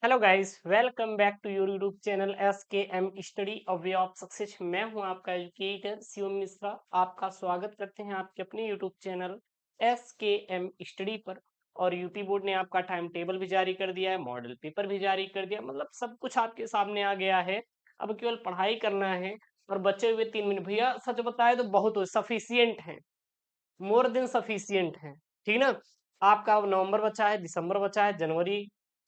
Hello guys, welcome back to your YouTube channel S K M study a way of success. मैं हूं आपका educator Shivam Mishra. आपका स्वागत करते हैं आपके अपने YouTube channel S K M study पर। और यूपी बोर्ड ने आपका टाइम टेबल भी जारी कर दिया है, मॉडल पेपर भी जारी कर दिया, मतलब सब कुछ आपके सामने आ गया है। अब केवल पढ़ाई करना है। और बचे हुए 3 मिनट भैया सच बताए तो बहुत सफिशियंट है, मोर देन सफिशियंट है। ठीक ना। आपका अब नवंबर बचा है, दिसंबर बचा है, जनवरी।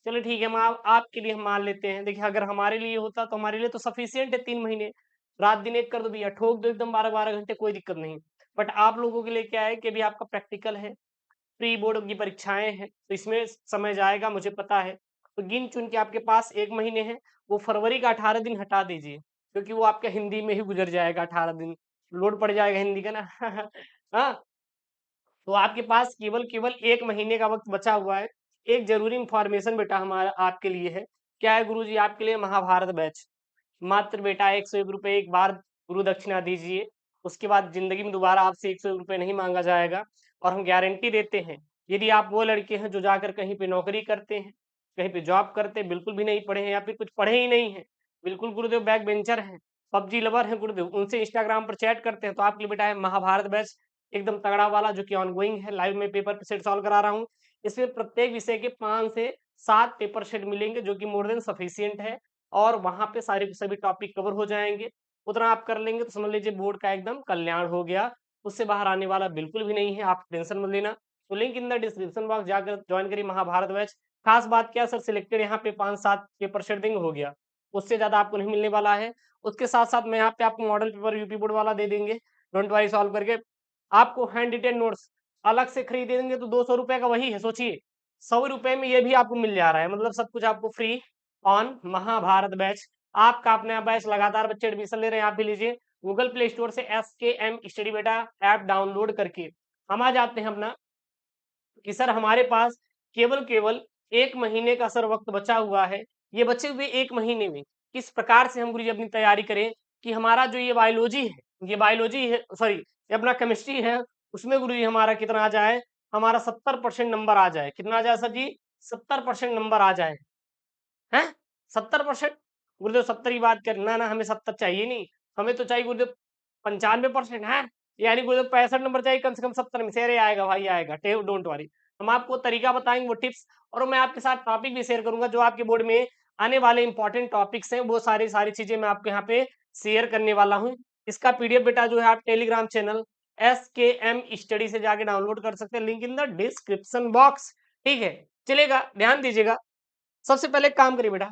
चलो ठीक है, हम आपके लिए हम मान लेते हैं। देखिए अगर हमारे लिए होता तो हमारे लिए तो सफिशियंट है 3 महीने। रात दिन एक कर दो भैया, ठोक दो एकदम 12-12 घंटे, कोई दिक्कत नहीं। बट आप लोगों के लिए क्या है कि अभी आपका प्रैक्टिकल है, प्री बोर्ड की परीक्षाएं हैं, तो इसमें समय जाएगा मुझे पता है। तो गिन चुन के आपके पास 1 महीने हैं। वो फरवरी का 18 दिन हटा दीजिए, क्योंकि वो आपका हिंदी में ही गुजर जाएगा। 18 दिन लोड पड़ जाएगा हिंदी का ना। हाँ। तो आपके पास केवल केवल 1 महीने का वक्त बचा हुआ है। एक जरूरी इंफॉर्मेशन बेटा हमारा आपके लिए है। क्या है गुरुजी? आपके लिए महाभारत बैच। मात्र बेटा 101 रुपये एक बार गुरु दक्षिणा दीजिए। उसके बाद जिंदगी में दोबारा आपसे 101 रुपये नहीं मांगा जाएगा। और हम गारंटी देते हैं, यदि आप वो लड़के हैं जो जाकर कहीं पे नौकरी करते हैं, कहीं पे जॉब करते हैं, बिल्कुल भी नहीं पढ़े हैं या फिर कुछ पढ़े ही नहीं है, बिल्कुल गुरुदेव बैक बेंचर हैं, पबजी लवर हैं गुरुदेव, उनसे इंस्टाग्राम पर चैट करते हैं, तो आपके लिए बेटा है महाभारत बैच। एकदम तगड़ा वाला, जो कि ऑनगोइंग है, लाइव में पेपर सेट सॉल्व करा रहा हूँ। इसमें प्रत्येक विषय के 5 से 7 पेपर सेट मिलेंगे, जो कि मोर देन सफिशियंट है। और वहां पे सारे के सभी टॉपिक कवर हो जाएंगे। उतना आप कर लेंगे तो समझ लीजिए बोर्ड का एकदम कल्याण हो गया। उससे बाहर आने वाला बिल्कुल भी नहीं है, आप टेंशन मत लेना। तो link in the description box, जाकर ज्वाइन करिए महाभारत बैच। खास बात क्या सर, सिलेक्टेड यहाँ पे 5-7 पेपर सेट देंगे, हो गया। उससे ज्यादा आपको नहीं मिलने वाला है। उसके साथ साथ मैं यहाँ पे आपको मॉडल पेपर यूपी बोर्ड वाला दे देंगे, डोंट वरी, सॉल्व करके। आपको हैंड रिटेन नोट्स अलग से खरीदेंगे तो 200 रुपए का वही है, सोचिए 100 रुपए में ये भी आपको मिल जा रहा है, मतलब सब कुछ आपको फ्री ऑन महाभारत बैच। आपका अपना बैच लगातार बच्चे एडमिशन ले रहे हैं, आप भी लीजिए। गूगल प्ले स्टोर से एस के एम स्टडी बेटा ऐप डाउनलोड करके हम आ जाते हैं अपना, कि सर हमारे पास केवल केवल 1 महीने का सर वक्त बचा हुआ है। ये बचे हुए 1 महीने में किस प्रकार से हम गुरु जी अपनी तैयारी करें, कि हमारा जो ये बायोलॉजी है, ये बायोलॉजी है, सॉरी ये अपना केमिस्ट्री है, उसमें गुरु जी हमारा कितना आ जाए, हमारा 70% नंबर आ जाए। कितना आ जाए सर जी? 70% नंबर आ जाए। हैं? 70%? गुरुदेव 70 की बात कर ना, ना हमें 70 चाहिए नहीं, हमें तो चाहिए गुरुदेव 95% है। यानी गुरुदेव 65 नंबर चाहिए कम से कम 70 में से। अरे आएगा भाई आएगा, डोंट वरी। हम आपको तरीका बताएंगे, वो टिप्स, और मैं आपके साथ टॉपिक भी शेयर करूंगा जो आपके बोर्ड में आने वाले इंपॉर्टेंट टॉपिक्स हैं। वो सारी सारी चीजें मैं आपको यहाँ पे शेयर करने वाला हूँ। इसका पीडीएफ बेटा जो है आप Telegram channel S K M study से जाके डाउनलोड कर सकते हैं, link in the description box. ठीक है, चलेगा, ध्यान दीजिएगा। सबसे पहले एक काम करिए बेटा,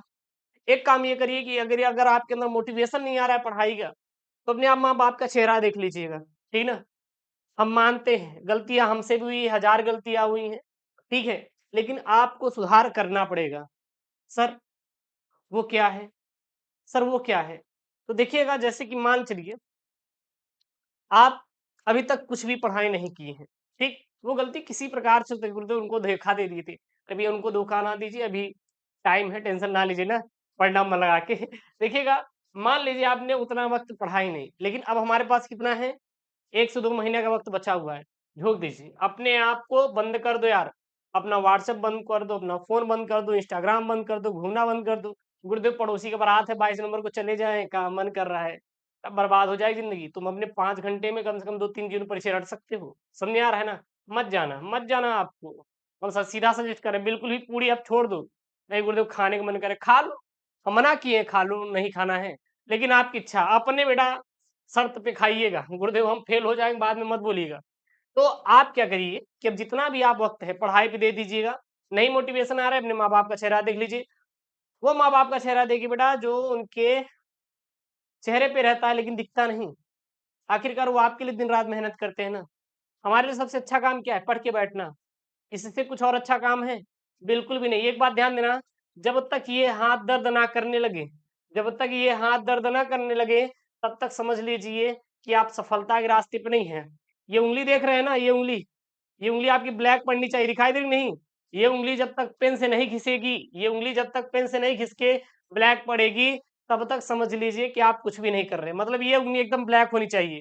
एक काम ये करिए कि अगर अगर आपके अंदर मोटिवेशन नहीं आ रहा है पढ़ाई का, तो अपने आप माँ बाप का चेहरा देख लीजिएगा। ठीक ना। हम मानते हैं गलतियां हमसे भी हुई, 1000 गलतियां हुई हैं, ठीक है, लेकिन आपको सुधार करना पड़ेगा। सर वो क्या है? सर वो क्या है? तो देखिएगा, जैसे कि मान चलिए आप अभी तक कुछ भी पढ़ाई नहीं की है, ठीक, वो गलती किसी प्रकार से गुरुदेव उनको धोखा दे दिए थे। अभी उनको धोखा ना दीजिए, अभी टाइम है, टेंशन ना लीजिए ना, परिणाम में लगा के। देखिएगा, मान लीजिए आपने उतना वक्त पढ़ाई नहीं, लेकिन अब हमारे पास कितना है, 1 से 2 महीने का वक्त बचा हुआ है। झोंक दीजिए, अपने आप को बंद कर दो यार। अपना व्हाट्सएप बंद कर दो, अपना फोन बंद कर दो, इंस्टाग्राम बंद कर दो, घूमना बंद कर दो। गुरुदेव पड़ोसी का बारात है 22 नंबर को, चले जाए का मन कर रहा है, अब बर्बाद हो जाएगी जिंदगी। तुम अपने 5 घंटे में कम से कम 2-3 परिचय रट सकते हो, समझ आ रहा है ना। मत जाना, मत जाना आपको। हम सीधा सजेस्ट करें, बिल्कुल भी पूरी आप छोड़ दो। नहीं गुरुदेव खाने का मन करे खा लो, हम मना किए खा लो, नहीं खाना है, लेकिन आपकी इच्छा, अपने बेटा शर्त पे खाइएगा। गुरुदेव हम फेल हो जाएंगे बाद में मत बोलिएगा। तो आप क्या करिए कि अब जितना भी आप वक्त है पढ़ाई पे दे दीजिएगा। नहीं मोटिवेशन आ रहा है, अपने माँ बाप का चेहरा देख लीजिए। वो माँ बाप का चेहरा देखिए बेटा जो उनके चेहरे पे रहता है लेकिन दिखता नहीं। आखिरकार वो आपके लिए दिन रात मेहनत करते हैं ना। हमारे लिए सबसे अच्छा काम क्या है? पढ़ के बैठना। इससे कुछ और अच्छा काम है? बिल्कुल भी नहीं। एक बात ध्यान देना, जब तक ये हाथ दर्द ना करने लगे, जब तक ये हाथ दर्द ना करने लगे, तब तक समझ लीजिए कि आप सफलता के रास्ते पे नहीं हैं। ये उँगली देख रहे हैं ना, ये उँगली आपकी ब्लैक पड़नी चाहिए, दिखाई दे रही नहीं? ये उँगली जब तक पेन से नहीं घिसेगी, ये उँगली जब तक पेन से नहीं घिस के ब्लैक पड़ेगी, तब तक समझ लीजिए कि आप कुछ भी नहीं कर रहे। मतलब ये उँगली एकदम ब्लैक होनी चाहिए,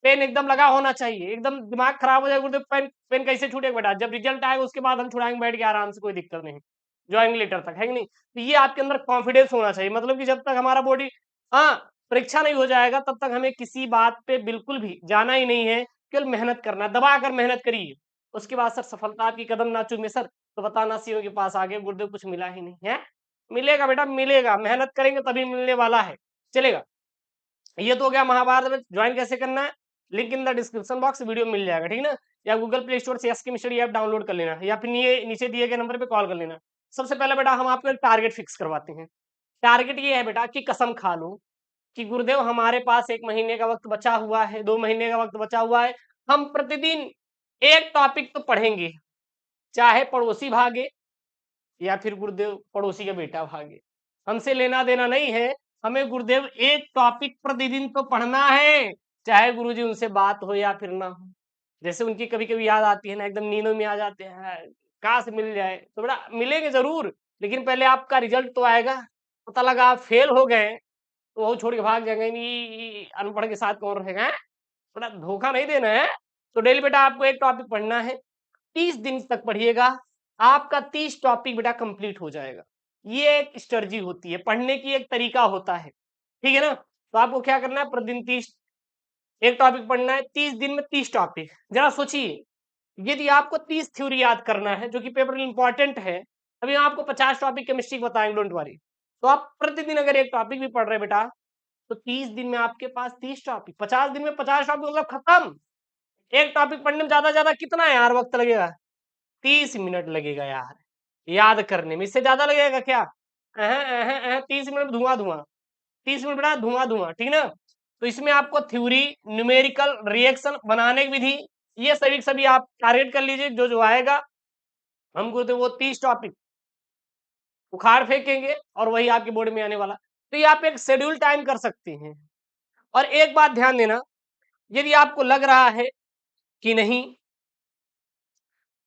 पेन एकदम लगा होना चाहिए, एकदम दिमाग खराब हो जाएगा, पेन पेन कैसे छूटेगा बेटा? जब रिजल्ट आएगा उसके बाद हम छुड़ाएंगे बैठ के आराम से, कोई दिक्कत नहीं। ज्वाइनिंग लेटर तक, है कि नहीं? तो ये आपके अंदर कॉन्फिडेंस होना चाहिए, मतलब कि जब तक हमारा बॉडी हाँ परीक्षा नहीं हो जाएगा तब तक हमें किसी बात पे बिल्कुल भी जाना ही नहीं है, केवल मेहनत करना है, दबा कर मेहनत करिए। उसके बाद सर सफलता आपकी कदम ना चूमे सर, तो बताना सीओ के पास आ गए, गुरुदेव कुछ मिला ही नहीं है। मिलेगा बेटा मिलेगा, मेहनत करेंगे तभी मिलने वाला है, चलेगा। ये तो हो गया महाभारत में ज्वाइन कैसे करना है, link in the description box video मिल जाएगा, ठीक ना? या गूगल प्ले स्टोर से एसके मिस्टडी ऐप डाउनलोड कर लेना, या फिर नीचे दिए गए नंबर पे कॉल कर लेना। सबसे पहले बेटा हम आपको एक टारगेट फिक्स करवाते हैं। टारगेट ये है बेटा कि कसम खा लो कि गुरुदेव हमारे पास 1 महीने का वक्त बचा हुआ है, 2 महीने का वक्त बचा हुआ है, हम प्रतिदिन एक टॉपिक तो पढ़ेंगे, चाहे पड़ोसी भागे या फिर गुरुदेव पड़ोसी का बेटा भागे, हमसे लेना देना नहीं है। हमें गुरुदेव एक टॉपिक प्रतिदिन तो पढ़ना है, चाहे गुरुजी उनसे बात हो या फिर ना हो। जैसे उनकी कभी कभी याद आती है ना, एकदम नींदों में आ जाते हैं, काश मिल जाए, तो बेटा मिलेंगे जरूर, लेकिन पहले आपका रिजल्ट तो आएगा। पता लगा आप फेल हो गए तो वो छोड़ के भाग जाएंगे, नहीं अनपढ़ के साथ कौन रहेगा, हैं? थोड़ा धोखा नहीं देना है। तो डेली बेटा आपको एक टॉपिक पढ़ना है, 30 दिन तक पढ़िएगा, आपका 30 टॉपिक बेटा कंप्लीट हो जाएगा। ये एक स्ट्रेटजी होती है, पढ़ने की एक तरीका होता है, ठीक है ना? तो आपको क्या करना है, प्रतिदिन 30 एक टॉपिक पढ़ना है, 30 दिन में 30 टॉपिक। जरा सोचिए, यदि आपको 30 थ्योरी याद करना है जो कि पेपर में इंपॉर्टेंट है, अभी हम आपको 50 टॉपिक केमिस्ट्री बताएंगे, डोंट वरी। तो आप प्रतिदिन अगर एक टॉपिक भी पढ़ रहे हैं बेटा, तो 30 दिन में आपके पास 30 टॉपिक, 50 दिन में 50 टॉपिक, मतलब खत्म। एक टॉपिक पढ़ने में ज्यादा ज्यादा कितना यार वक्त लगेगा, 30 मिनट लगेगा यार याद करने में, इससे ज्यादा लगेगा क्या? 30 मिनट में धुआं धुआं, 30 मिनट बड़ा धुआं धुआं, ठीक ना? तो इसमें आपको थ्योरी, न्यूमेरिकल, रिएक्शन बनाने की विधि, ये सभी सभी आप टारगेट कर लीजिए। जो जो आएगा हमको तो वो 30 टॉपिक उखाड़ फेंकेंगे और वही आपके बोर्ड में आने वाला। तो ये आप एक शेड्यूल टाइम कर सकते हैं। और एक बात ध्यान देना, यदि आपको लग रहा है कि नहीं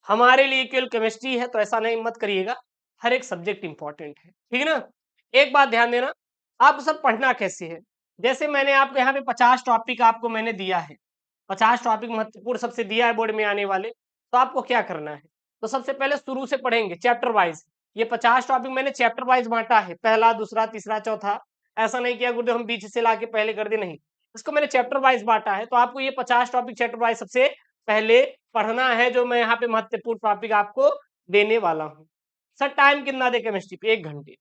हमारे लिए केवल केमिस्ट्री है, तो ऐसा नहीं मत करिएगा, हर एक सब्जेक्ट इंपॉर्टेंट है, ठीक है ना? एक बात ध्यान देना, आप सब पढ़ना कैसे है, जैसे मैंने आपको यहाँ पे 50 टॉपिक आपको मैंने दिया है, 50 टॉपिक महत्वपूर्ण सबसे दिया है बोर्ड में आने वाले, तो आपको क्या करना है, तो सबसे पहले शुरू से पढ़ेंगे चैप्टर वाइज। ये 50 टॉपिक मैंने चैप्टर वाइज बांटा है, पहला दूसरा तीसरा चौथा, ऐसा नहीं किया गुरुदेव हम बीच से लाके पहले कर दे, नहीं, इसको मैंने चैप्टर वाइज बांटा है। तो आपको ये 50 टॉपिक चैप्टर वाइज सबसे पहले पढ़ना है, जो मैं यहाँ पे महत्वपूर्ण टॉपिक आपको देने वाला हूँ। सर टाइम कितना दे केमिस्ट्री पे, 1 घंटे,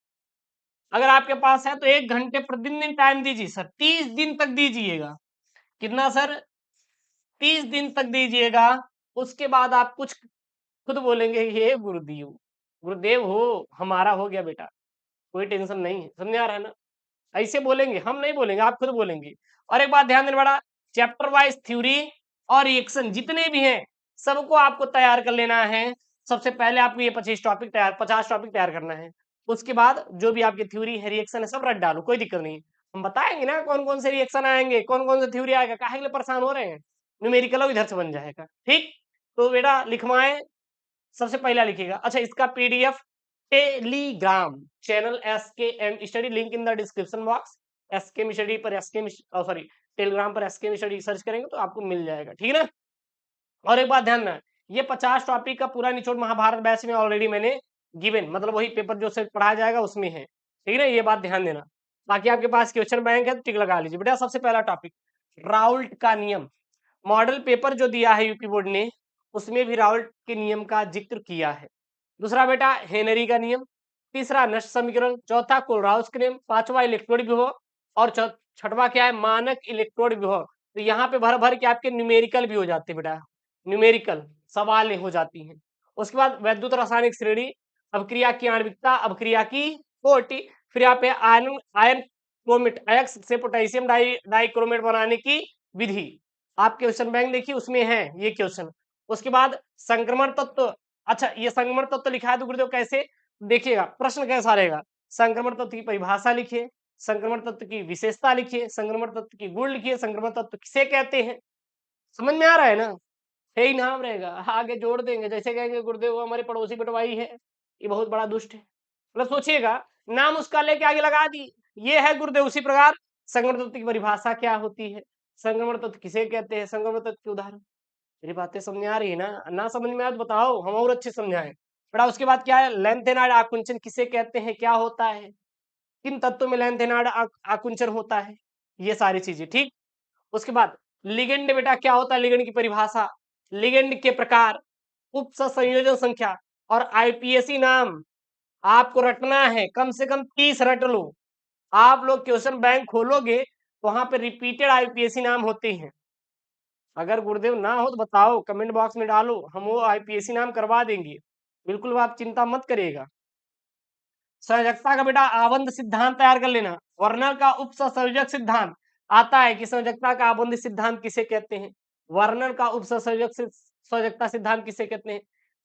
अगर आपके पास है तो 1 घंटे प्रतिदिन टाइम दीजिए सर, 30 दिन तक दीजिएगा। कितना सर, 30 दिन तक दीजिएगा। उसके बाद आप कुछ खुद बोलेंगे, ये गुरुदेव गुरुदेव हो हमारा हो गया बेटा, कोई टेंशन नहीं है, समझ आ रहा है ना? ऐसे बोलेंगे, हम नहीं बोलेंगे, आप खुद बोलेंगे। और एक बात ध्यान देना बड़ा, चैप्टर वाइज थ्योरी और रिएक्शन जितने भी हैं सबको आपको तैयार कर लेना है। सबसे पहले आपको ये 50 टॉपिक तैयार करना है। उसके बाद जो भी आपकी थ्योरी है रिएक्शन है सब रट डालो, कोई दिक्कत नहीं, हम बताएंगे ना कौन कौन से रिएक्शन आएंगे, कौन कौन से थ्योरी आएगा, काहे के लिए परेशान हो रहे हैं, न्यूमेरिकल इधर से बन जाएगा, ठीक? तो बेटा लिखवाएं, सबसे पहला लिखिएगा। अच्छा, इसका PDF Telegram channel SKM study, link in the description box. SKM study पर सॉरी टेलीग्राम पर SKM स्टडी सर्च करेंगे तो आपको मिल जाएगा, ठीक है ना? और एक बात ध्यान ना, ये 50 टॉपिक का पूरा निचोड़ महाभारत बैच में ऑलरेडी मैंने गिवन, मतलब वही पेपर जो से पढ़ाया जाएगा उसमें है, ठीक है ना? ये बात ध्यान देना। बाकी आपके पास क्वेश्चन बैंक है तो टिक लगा लीजिए बेटा। सबसे पहला टॉपिक राउल्ट का नियम, मॉडल पेपर जो दिया है यूपी बोर्ड ने उसमें भी राउल्ट के नियम का जिक्र किया है। दूसरा बेटा हेनरी का नियम, तीसरा नष्ट समीकरण, चौथा कोलराउस के नियम, पांचवा इलेक्ट्रोड विभव, और छठवा क्या है, मानक इलेक्ट्रोड विभव। तो यहाँ पे भर भर के आपके न्यूमेरिकल भी हो जाते हैं बेटा, न्यूमेरिकल सवाल हो जाती हैं। उसके बाद वैद्युत रासायनिक श्रेणी, अभिक्रिया की आणविकता, अभिक्रिया की कोटि, फिर यहाँ पे आयन आयन क्रोमेट अयस्क से पोटेशियम डाइक्रोमेट बनाने की विधि। आप क्वेश्चन बैंक देखिए उसमें है ये क्वेश्चन। उसके बाद संक्रमण तत्व, अच्छा ये संक्रमण तत्व लिखा है तो गुरुदेव कैसे, देखिएगा प्रश्न कैसा रहेगा, संक्रमण तत्व की परिभाषा लिखिए, संक्रमण तत्व की विशेषता लिखिए, संक्रमण तत्व की गुण लिखिए, संक्रमण तत्व किसे कहते हैं, समझ में आ रहा है ना? यही नाम रहेगा, आगे जोड़ देंगे, जैसे कहेंगे गुरुदेव वो हमारे पड़ोसी बटवाई है, ये बहुत बड़ा दुष्ट है, मतलब सोचिएगा नाम उसका लेके आगे लगा दी, ये है गुरुदेव। उसी प्रकार संक्रमण तत्व की परिभाषा क्या होती है, संक्रमण तत्व किसे कहते हैं, संक्रमण तत्व के उदाहरण। मेरी बातें समझ आ रही है ना? ना समझ में आए तो बताओ, हम और अच्छे समझाएं। बेटा उसके बाद क्या है, लेंथेनॉइड आकुंचन किसे कहते हैं, क्या होता है, किन तत्वों में लेंथेनॉइड आकुंचन होता है, ये सारी चीजें। ठीक, उसके बाद लिगेंड बेटा क्या होता है, लिगेंड की परिभाषा, लिगेंड के प्रकार, उप संयोजन संख्या और आईपीएसी नाम आपको रटना है, कम से कम 30 रट लो। आप लोग क्वेश्चन बैंक खोलोगे तो वहां पे रिपीटेड आईपीएसी नाम होते हैं। अगर गुरुदेव ना हो तो बताओ, कमेंट बॉक्स में डालो, हम वो आईपीएसी नाम करवा देंगे, बिल्कुल आप चिंता मत करिएगा। संयोजकता का बेटा आबंध सिद्धांत तैयार कर लेना। वर्नर का उप संयोजक सिद्धांत आता है कि संयोजकता का आबंध सिद्धांत किसे कहते हैं, वर्नर का उप संयोजकता सिद्धांत किसे कहते हैं,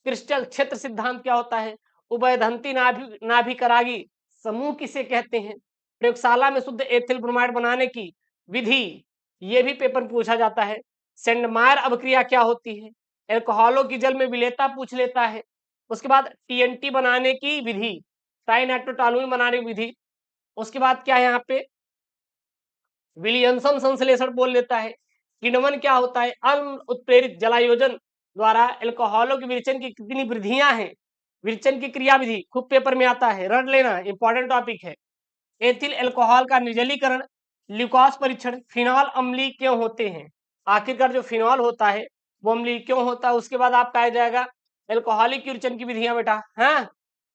क्रिस्टल क्षेत्र सिद्धांत क्या होता है, उभयदंती नाभिकरागी समूह किसे कहते हैं, प्रयोगशाला में शुद्ध एथिल ब्रोमाइड बनाने की विधि, ये भी पेपर पूछा जाता है। सेंडमायर अभिक्रिया क्या होती है, एल्कोहलों की जल में विलेयता पूछ लेता है। उसके बाद टीएनटी बनाने की विधि, ट्राइनाइट्रोटॉलूइन बनाने की विधि। उसके बाद क्या है यहाँ पे, विलियमसन संश्लेषण बोल लेता है। किण्वन क्या होता है, अम्ल उत्प्रेरित जलायोजन द्वारा एल्कोहलों के विरेचन की कितनी वृद्धियां हैं, विरेचन की क्रिया विधि खूब पेपर में आता है, रट लेना, इंपॉर्टेंट टॉपिक है। एथिल एल्कोहल का निर्जलीकरण, ल्यूकोस परीक्षण, फिनॉल अम्लीय क्यों होते हैं, आखिरकार जो फिनॉल होता है वो अम्लीय क्यों होता है। उसके बाद आपका आ जाएगा एल्कोहलिक विरेचन की विधियां बेटा, हाँ,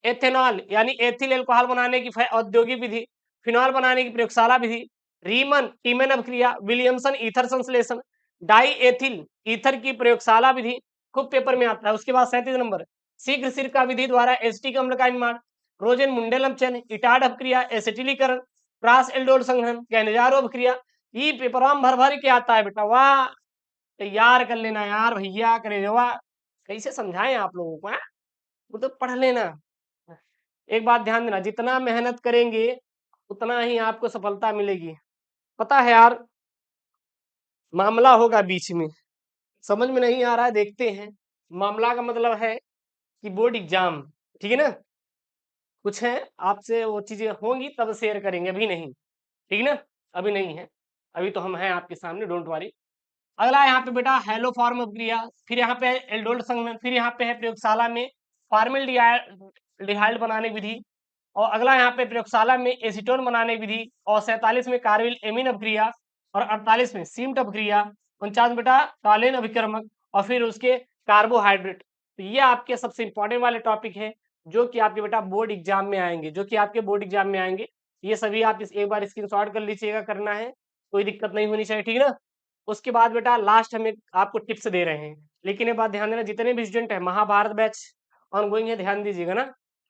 एथेनॉल यानी एथिल एल्कोहल बनाने की औद्योगिक विधि, फिनॉल बनाने की प्रयोगशाला विधि, रीमन टीमेन अभिक्रिया, विलियमसन ईथर संश्लेषण, डाई एथिल ईथर की प्रयोगशाला विधि खूब पेपर में आता है। उसके बाद 37 नंबर, शीघ्र सिरका विधि द्वारा एसिटिक अम्ल का निर्माण, रोजेन मुंडेलम चयन, इटाड अभिक्रिया, एसिटिलीकरण, प्रास एल्डोल संघनन, कैनेजारो अभिक्रिया, ये पेपर में भर भर के आता है बेटा, वाह तैयार कर लेना यार भैया, करे वाह, कैसे समझाएं आप लोगों को, वो तो पढ़ लेना। एक बात ध्यान देना, जितना मेहनत करेंगे उतना ही आपको सफलता मिलेगी। पता है यार, मामला होगा बीच में, समझ में नहीं आ रहा है, देखते हैं। मामला का मतलब है कि बोर्ड एग्जाम, ठीक है ना, कुछ है आपसे वो चीजें होंगी तब शेयर करेंगे, अभी नहीं, ठीक ना, अभी नहीं है, अभी तो हम हैं आपके सामने, डोंट वरी। अगला यहाँ पे बेटा हेलो फॉर्म क्रिया, फिर यहाँ पे एल्डोल संघनन, फिर यहाँ पे है प्रयोगशाला में फार्मिल डिहाइड बनाने की विधि, और अगला यहाँ पे प्रयोगशाला में एसीटोन बनाने की विधि, और 47 में कार्बिल एमीन अभिक्रिया, और 48 में सीम्ट अभिक्रिया, 49 बेटा टॉलिन अभिक्रमक, और फिर उसके कार्बोहाइड्रेट। तो ये आपके सबसे इंपॉर्टेंट वाले टॉपिक है जो कि आपके बेटा बोर्ड एग्जाम में आएंगे, जो कि आपके बोर्ड एग्जाम में आएंगे। ये सभी आप एक बार स्क्रीनशॉट कर लीजिएगा, करना है, कोई दिक्कत नहीं होनी चाहिए, ठीक है ना। उसके बाद बेटा लास्ट हमें आपको टिप्स दे रहे हैं, लेकिन ये बात ध्यान देना, जितने भी स्टूडेंट है महाभारत बैच ऑन गोइंग है, ध्यान दीजिएगा ना,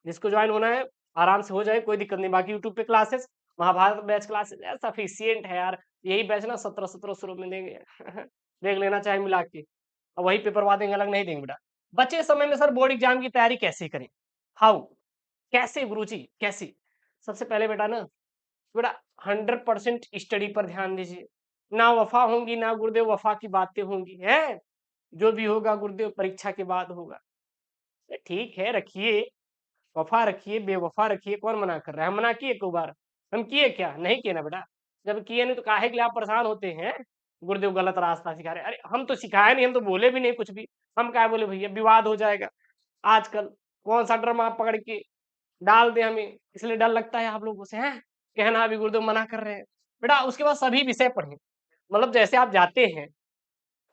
जिसको ज्वाइन होना है आराम से हो जाए, कोई दिक्कत नहीं। बाकी यूट्यूब पे classes, Mahabharat batch classes sufficient है यार, यही बैच ना 17 शुरू में देंगे देख लेना चाहे मिला के, और वही पेपर वहाँ देंगे, अलग नहीं देंगे बेटा। बचे समय में सर बोर्ड एग्जाम की तैयारी कैसे करें, हाउ, कैसे गुरुजी कैसे। सबसे पहले बेटा ना, बेटा 100% स्टडी पर ध्यान दीजिए, ना वफा होंगी ना गुरुदेव वफा की बातें होंगी, है जो भी होगा गुरुदेव परीक्षा के बाद होगा। ठीक है, रखिए वफा, रखिए बेवफा रखिए, कौन मना कर रहा है, हम मना किए एक बार, हम किए क्या, नहीं किए ना बेटा, जब किए नहीं तो काहे के लिए आप परेशान होते हैं, गुरुदेव गलत रास्ता सिखा रहे, अरे हम तो सिखाए नहीं, हम तो बोले भी नहीं कुछ भी, हम क्या बोले भैया, विवाद हो जाएगा। आजकल कौन सा ड्रामा आप पकड़ के डाल दे हमें, इसलिए डर लगता है आप लोगों से, है कहना अभी गुरुदेव मना कर रहे हैं। बेटा उसके बाद सभी विषय पढ़ें, मतलब जैसे आप जाते हैं,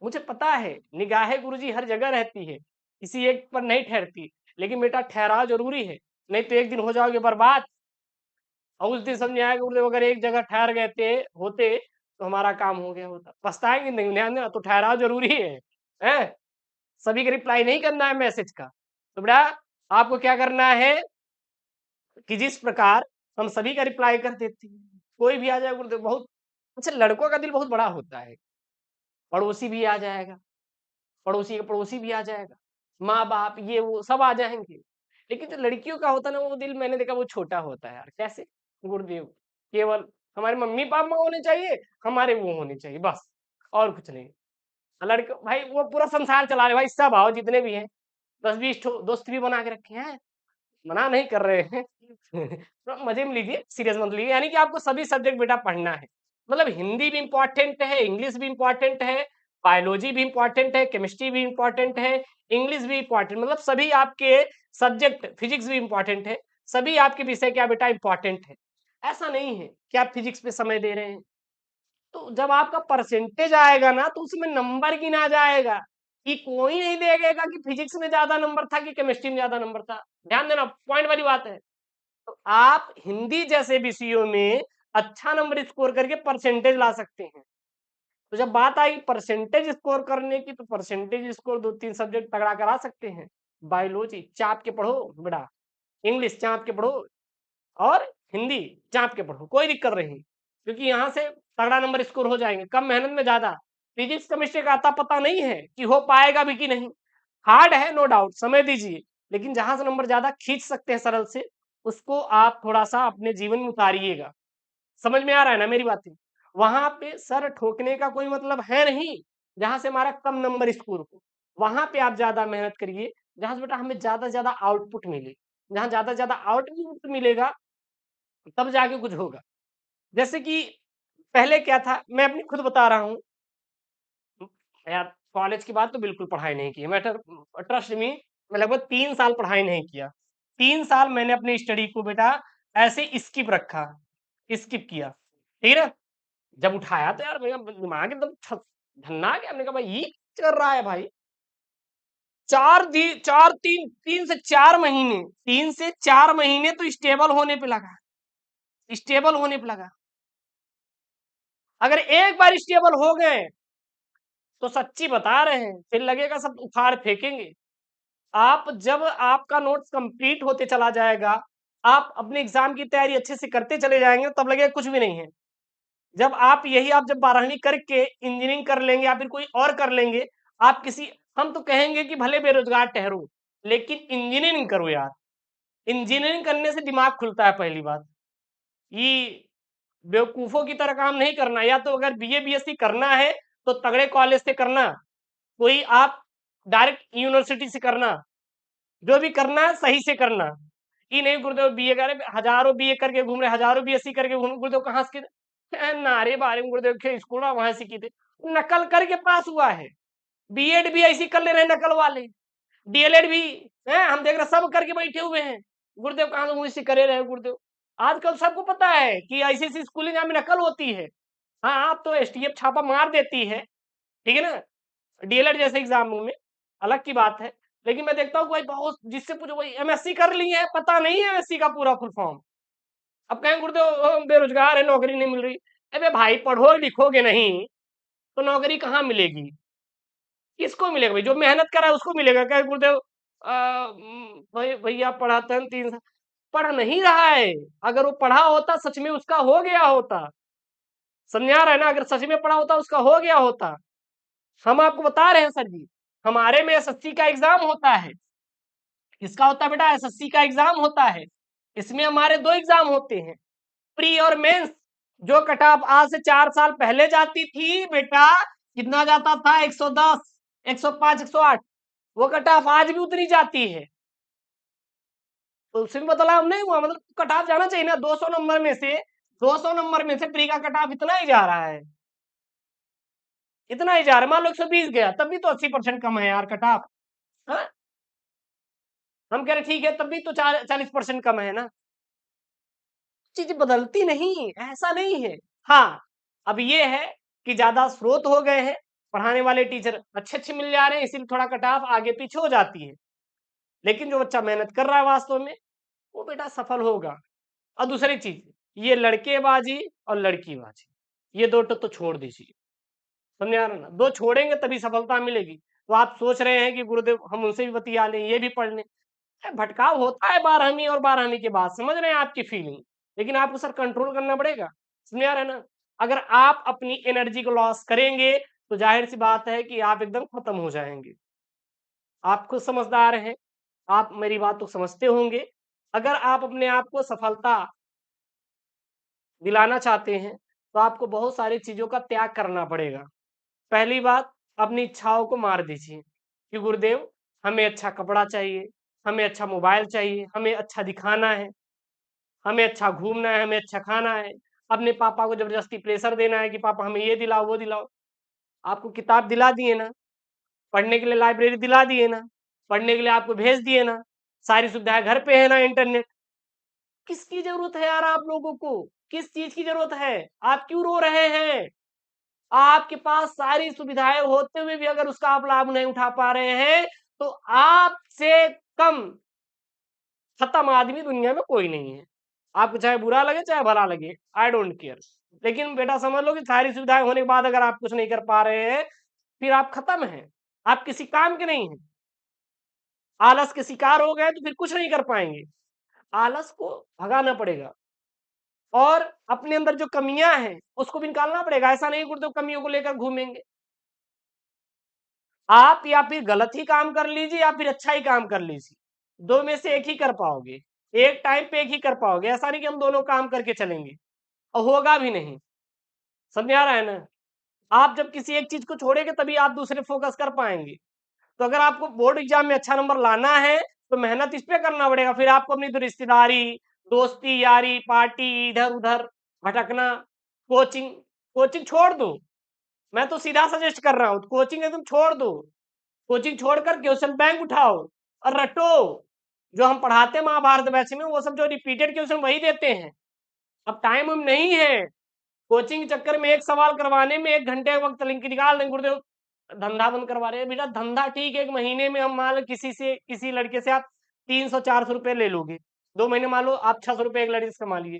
मुझे पता है निगाहें गुरुजी हर जगह रहती है, किसी एक पर नहीं ठहरती, लेकिन बेटा ठहराव जरूरी है, नहीं तो एक दिन हो जाओगे बर्बाद। और उस दिन समझ आएगा गुरुदेव अगर एक जगह ठहर गए थे होते तो हमारा काम हो गया होता, पछताएंगे नहीं, ध्यान देना, तो ठहराव जरूरी है? सभी का रिप्लाई नहीं करना है मैसेज का, तो बेटा आपको क्या करना है कि जिस प्रकार हम सभी का रिप्लाई कर देते हैं, कोई भी आ जाए गुरुदेव, बहुत अच्छा, लड़कों का दिल बहुत बड़ा होता है, पड़ोसी भी आ जाएगा, पड़ोसी का पड़ोसी भी आ जाएगा, माँ बाप ये वो सब आ जाएंगे, लेकिन जो लड़कियों का होता है ना वो दिल, मैंने देखा वो छोटा होता है यार। कैसे गुरुदेव, केवल हमारे मम्मी पापा होने चाहिए, हमारे वो होने चाहिए बस, और कुछ नहीं। लड़के भाई वो पूरा संसार चला रहे भाई, सब आओ जितने भी हैं, 10-20 दोस्त भी बना के रखे हैं, मना नहीं कर रहे हैं तो मजे में लीजिए, सीरियस मत लीजिए, यानी कि आपको सभी सब्जेक्ट बेटा पढ़ना है, मतलब हिंदी भी इंपॉर्टेंट है, इंग्लिश भी इंपॉर्टेंट है, बायोलॉजी भी इंपॉर्टेंट है, केमिस्ट्री भी इंपॉर्टेंट है, इंग्लिश भी इंपॉर्टेंट, मतलब सभी आपके सब्जेक्ट फिजिक्स भी इंपॉर्टेंट है, सभी आपके विषय क्या बेटा इंपॉर्टेंट है। ऐसा नहीं है कि आप फिजिक्स पे समय दे रहे हैं। तो जब आपका परसेंटेज आएगा ना तो उसमें नंबर गिना जाएगा, कि कोई नहीं देखेगा कि फिजिक्स में ज्यादा नंबर था कि केमिस्ट्री में ज्यादा नंबर था। ध्यान देना, पॉइंट वाली बात है। तो आप हिंदी जैसे विषयों में अच्छा नंबर स्कोर करके परसेंटेज ला सकते हैं। तो जब बात आई परसेंटेज स्कोर करने की, तो परसेंटेज स्कोर 2-3 सब्जेक्ट तगड़ा करा सकते हैं। बायोलॉजी चाप के पढ़ो बेटा, इंग्लिश चाप के पढ़ो, और हिंदी चाप के पढ़ो, कोई दिक्कत नहीं, क्योंकि यहाँ से तगड़ा नंबर स्कोर हो जाएंगे, कम मेहनत में ज्यादा। फिजिक्स केमिस्ट्री का आता पता नहीं है कि हो पाएगा भी कि नहीं, हार्ड है नो डाउट, समय दीजिए, लेकिन जहां से नंबर ज्यादा खींच सकते हैं सरल से, उसको आप थोड़ा सा अपने जीवन में उतारिएगा। समझ में आ रहा है ना मेरी बातें? वहां पे सर ठोकने का कोई मतलब है नहीं, जहां से हमारा कम नंबर स्कोर हो, वहां पे आप ज्यादा मेहनत करिए, जहां से बेटा हमें ज्यादा से ज्यादा आउटपुट मिले। जहां ज्यादा से ज्यादा आउटपुट मिलेगा तब जाके कुछ होगा। जैसे कि पहले क्या था, मैं अपनी खुद बता रहा हूँ यार, कॉलेज के बाद तो बिल्कुल पढ़ाई नहीं की मैं, ट्रस्ट मी, मैं लगभग 3 साल पढ़ाई नहीं किया। 3 साल मैंने अपनी स्टडी को बेटा ऐसे स्किप रखा, स्किप किया, ठीक है ना। जब उठाया तो यार मेरा दिमाग एकदम धन्ना गया, हमने कहा भाई ये क्या कर रहा है भाई। 3 से 4 महीने, 3 से 4 महीने तो स्टेबल होने पे लगा, स्टेबल होने पे लगा। अगर एक बार स्टेबल हो गए तो सच्ची बता रहे हैं फिर लगेगा सब उखाड़ फेंकेंगे। आप जब आपका नोट्स कंप्लीट होते चला जाएगा, आप अपने एग्जाम की तैयारी अच्छे से करते चले जाएंगे, तब लगेगा कुछ भी नहीं है। जब आप यही, आप जब 12वीं करके इंजीनियरिंग कर लेंगे या फिर कोई और कर लेंगे, आप किसी, हम तो कहेंगे कि भले बेरोजगार ठहरो, लेकिन इंजीनियरिंग करो यार। इंजीनियरिंग करने से दिमाग खुलता है पहली बात। ये बेवकूफों की तरह काम नहीं करना, या तो अगर बीए बीएससी करना है तो तगड़े कॉलेज से करना, कोई आप डायरेक्ट यूनिवर्सिटी से करना, जो भी करना है सही से करना। ये नहीं गुरुदेव बीए कर, हजारों बीए करके घूम रहे, हजारों बीएससी करके घूम, गुरुदेव कहाँ से नारे बारे में गुरुदेव के स्कूल वहां से की थे, नकल करके पास हुआ है। बीएड भी ऐसी कर ले रहे नकल वाले, डीएलएड भी है, हम देख रहे सब करके बैठे हुए हैं। गुरुदेव कहाँ से मुझसे करे रहे गुरुदेव। आजकल सबको पता है कि ऐसी ऐसी स्कूलिंग में नकल होती है। हाँ, आप तो एसटीएफ छापा मार देती है, ठीक है ना, डीएलएड जैसे एग्जाम में अलग की बात है। लेकिन मैं देखता हूँ भाई बहुत, जिससे पूछो भाई एमएससी कर ली है, पता नहीं है एमएससी का पूरा फुल फॉर्म। अब कहें गुरुदेव बेरोजगार है, नौकरी नहीं मिल रही। अबे भाई पढ़ो लिखोगे नहीं तो नौकरी कहाँ मिलेगी, किसको मिलेगा भाई, जो मेहनत करा है उसको मिलेगा। क्या गुरुदेव भाई भैया पढ़ाते हैं 3 साल, पढ़ नहीं रहा है। अगर वो पढ़ा होता सच में उसका हो गया होता, समझा रहा है ना, अगर सच में पढ़ा होता उसका हो गया होता। हम आपको बता रहे हैं सर जी, हमारे में एसएससी का एग्जाम होता है। किसका होता है बेटा, एसएससी का एग्जाम होता है। इसमें हमारे 2 एग्जाम होते हैं, प्री और मेंस। जो कट ऑफ आज से 4 साल पहले जाती थी बेटा, कितना जाता था, 110, 105, 108, वो कट ऑफ आज भी उतनी जाती है। तो उसमें बदलाव नहीं हुआ, मतलब कट ऑफ जाना चाहिए ना। 200 नंबर में से, 200 नंबर में से प्री का कट ऑफ इतना ही जा रहा है, इतना ही जा रहा है। मान लो 120 गया, तब भी तो 80% कम है यार कट ऑफ। हाँ, हम कह रहे ठीक है, तब भी तो 40% कम है ना। चीजें बदलती नहीं, ऐसा नहीं है। हाँ, अब ये है कि ज्यादा स्रोत हो गए हैं, पढ़ाने वाले टीचर अच्छे अच्छे मिल जा रहे हैं, इसीलिए थोड़ा कट ऑफ आगे पीछे हो जाती है। लेकिन जो बच्चा मेहनत कर रहा है वास्तव में, वो बेटा सफल होगा। और दूसरी चीज, ये लड़केबाजी और लड़कीबाजी, ये दो तो छोड़ दीजिए। समझ आ रहा ना, दो छोड़ेंगे तभी सफलता मिलेगी। तो आप सोच रहे हैं कि गुरुदेव हम उनसे भी बतिया लें, ये भी पढ़ लें, भटकाव होता है 12वीं और 12वीं के बाद, समझ रहे हैं आपकी फीलिंग। लेकिन आपको सर कंट्रोल करना पड़ेगा, समझ आ रहा है ना। अगर आप अपनी एनर्जी को लॉस करेंगे तो जाहिर सी बात है कि आप एकदम खत्म हो जाएंगे। आप खुद समझदार हैं, आप मेरी बात तो समझते होंगे। अगर आप अपने आप को सफलता दिलाना चाहते हैं तो आपको बहुत सारी चीजों का त्याग करना पड़ेगा। पहली बात, अपनी इच्छाओं को मार दीजिए कि गुरुदेव हमें अच्छा कपड़ा चाहिए, हमें अच्छा मोबाइल चाहिए, हमें अच्छा दिखाना है, हमें अच्छा घूमना है, हमें अच्छा खाना है। अपने पापा को जबरदस्ती प्रेशर देना है कि पापा हमें ये दिलाओ वो दिलाओ। आपको किताब दिला दिए ना, पढ़ने के लिए लाइब्रेरी दिला दिए ना, पढ़ने के लिए आपको भेज दिए ना, सारी सुविधाएं घर पे है ना, इंटरनेट। किसकी जरूरत है यार आप लोगों को? किस चीज की जरूरत है? आप क्यों रो रहे हैं? आपके पास सारी सुविधाएं होते हुए भी अगर उसका आप लाभ नहीं उठा पा रहे हैं, तो आपसे कम खत्म आदमी दुनिया में कोई नहीं है। आपको चाहे बुरा लगे चाहे भला लगे, आई डोंट केयर। लेकिन बेटा समझ लो कि सारी सुविधाएं होने के बाद अगर आप कुछ नहीं कर पा रहे हैं, फिर आप खत्म हैं। आप किसी काम के नहीं हैं। आलस के शिकार हो गए तो फिर कुछ नहीं कर पाएंगे। आलस को भगाना पड़ेगा और अपने अंदर जो कमियां हैं उसको भी निकालना पड़ेगा। ऐसा नहीं गुरुदेव कमियों को लेकर घूमेंगे। आप या फिर गलत ही काम कर लीजिए या फिर अच्छा ही काम कर लीजिए, दो में से एक ही कर पाओगे। एक टाइम पे एक ही कर पाओगे। ऐसा नहीं कि हम दोनों काम करके चलेंगे, और होगा भी नहीं। समझ आ रहा है ना? आप जब किसी एक चीज को छोड़ेंगे तभी आप दूसरे फोकस कर पाएंगे। तो अगर आपको बोर्ड एग्जाम में अच्छा नंबर लाना है तो मेहनत इस पे करना पड़ेगा। फिर आपको अपनी तो रिश्तेदारी, दोस्ती यारी, पार्टी, इधर उधर भटकना, कोचिंग कोचिंग छोड़ दो। मैं तो सीधा सजेस्ट कर रहा हूँ, कोचिंग एकदम छोड़ दो। कोचिंग छोड़कर क्वेश्चन बैंक उठाओ और रटो। जो हम पढ़ाते हैं महाभारत बैच में, वो सब जो रिपीटेड क्वेश्चन वही देते हैं। अब टाइम हम नहीं है। कोचिंग के चक्कर में एक सवाल करवाने में 1 घंटे का वक्त निकाल देंगे। गुरुदेव धंधा बंद करवा रहे हैं। बेटा धंधा ठीक है, 1 महीने में हम मान लो किसी लड़के से आप 300-400 रुपए ले लोगे, 2 महीने मान लो आप 600 रुपए एक लड़के से कमा लिए,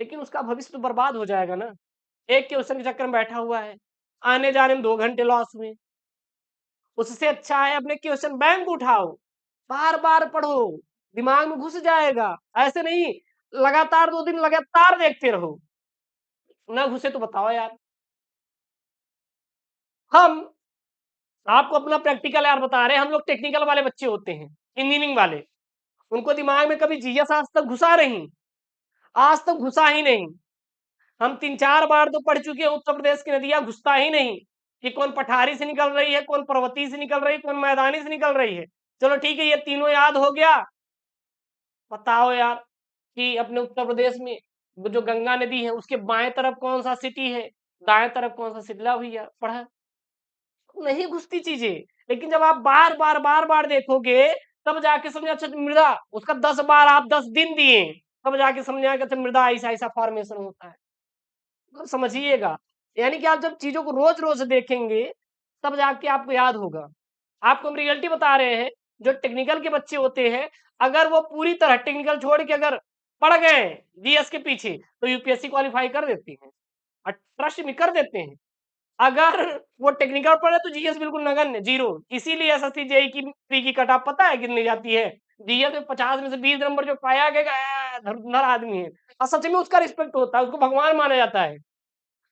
लेकिन उसका भविष्य तो बर्बाद हो जाएगा ना। एक क्वेश्चन के चक्कर में बैठा हुआ है, आने जाने में 2 घंटे लॉस हुए। उससे अच्छा है अपने क्वेश्चन बैंक उठाओ, बार बार पढ़ो, दिमाग में घुस जाएगा। ऐसे नहीं लगातार 2 दिन लगातार देखते रहो, ना घुसे तो बताओ यार। हम आपको अपना प्रैक्टिकल यार बता रहे हैं। हम लोग टेक्निकल वाले बच्चे होते हैं, इंजीनियरिंग वाले, उनको दिमाग में कभी जीएस आज तक घुसा नहीं, आज तक घुसा ही नहीं। हम 3-4 बार तो पढ़ चुके हैं, उत्तर प्रदेश की नदियां घुसता ही नहीं कि कौन पठारी से निकल रही है, कौन पर्वती से निकल रही है, कौन मैदानी से निकल रही है। चलो ठीक है, ये तीनों याद हो गया। बताओ यार कि अपने उत्तर प्रदेश में वो जो गंगा नदी है उसके बाएं तरफ कौन सा सिटी है, दाएं तरफ कौन सा सिटी, ला भैया पढ़ा। नहीं घुसती चीजें। लेकिन जब आप बार बार देखोगे तब जाके समझ। अच्छा मृदा, उसका 10 बार आप 10 दिन दिए, तब जाके समझ आएगा अच्छा मृदा ऐसा ऐसा फॉर्मेशन होता है। तो समझिएगा, यानी कि आप जब चीजों को रोज रोज देखेंगे तब जाके आपको याद होगा। आपको हम रियलिटी बता रहे हैं। जो टेक्निकल के बच्चे होते हैं, अगर वो पूरी तरह टेक्निकल छोड़ के अगर पढ़ गए जीएस के पीछे तो यूपीएससी क्वालिफाई कर देती हैं, और ट्रस्ट में कर देते हैं। अगर वो टेक्निकल पढ़े तो जीएस बिल्कुल नगण्य, जीरो। इसीलिए एसएससी जेई की प्री की कट ऑफ पता है कितनी जाती है? जीएस में 50 में से 20 नंबर जो पाया गया धुरंधर आदमी है, और सच में उसका रिस्पेक्ट होता है, उसको भगवान माना जाता है।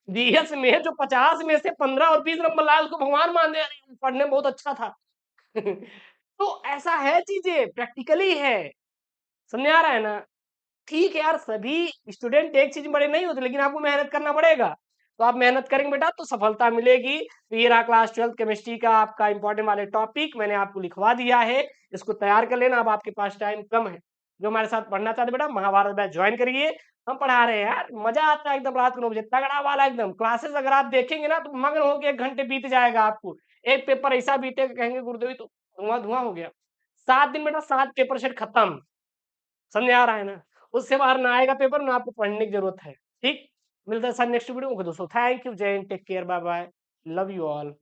जीएस में जो 50 में से 15 और 20 नंबर लाया उसको भगवान मान दे, अरे पढ़ने में बहुत अच्छा था। तो ऐसा है, चीजें प्रैक्टिकली है। समझ आ रहा है ना? ठीक है यार, सभी स्टूडेंट एक चीज में बड़े नहीं होते, लेकिन आपको मेहनत करना पड़ेगा। तो आप मेहनत करेंगे बेटा तो सफलता मिलेगी। तो ये रहा क्लास 12 केमिस्ट्री का आपका इंपॉर्टेंट वाले टॉपिक, मैंने आपको लिखवा दिया है। इसको तैयार कर लेना। अब आपके पास टाइम कम है, जो हमारे साथ पढ़ना चाहते बेटा महाभारत बैच ज्वाइन करिए। हम पढ़ा रहे हैं यार, मजा आता है एकदम। रात को 9 बजे तगड़ा वाला एकदम क्लासेस अगर आप देखेंगे ना तो मगन होकर 1 घंटे बीत जाएगा आपको। एक पेपर ऐसा बीतेगा कहेंगे गुरुदेव तो धुआं धुआं हो गया। 7 दिन बेटा 7 पेपर सेट खत्म। समझ आ रहा है ना? उससे बाहर ना आएगा पेपर, ना आपको पढ़ने की जरूरत है। ठीक, मिलता है सर नेक्स्ट वीडियो में। दोस्तों थैंक यू, जय हिंद, take care, bye bye, love you all.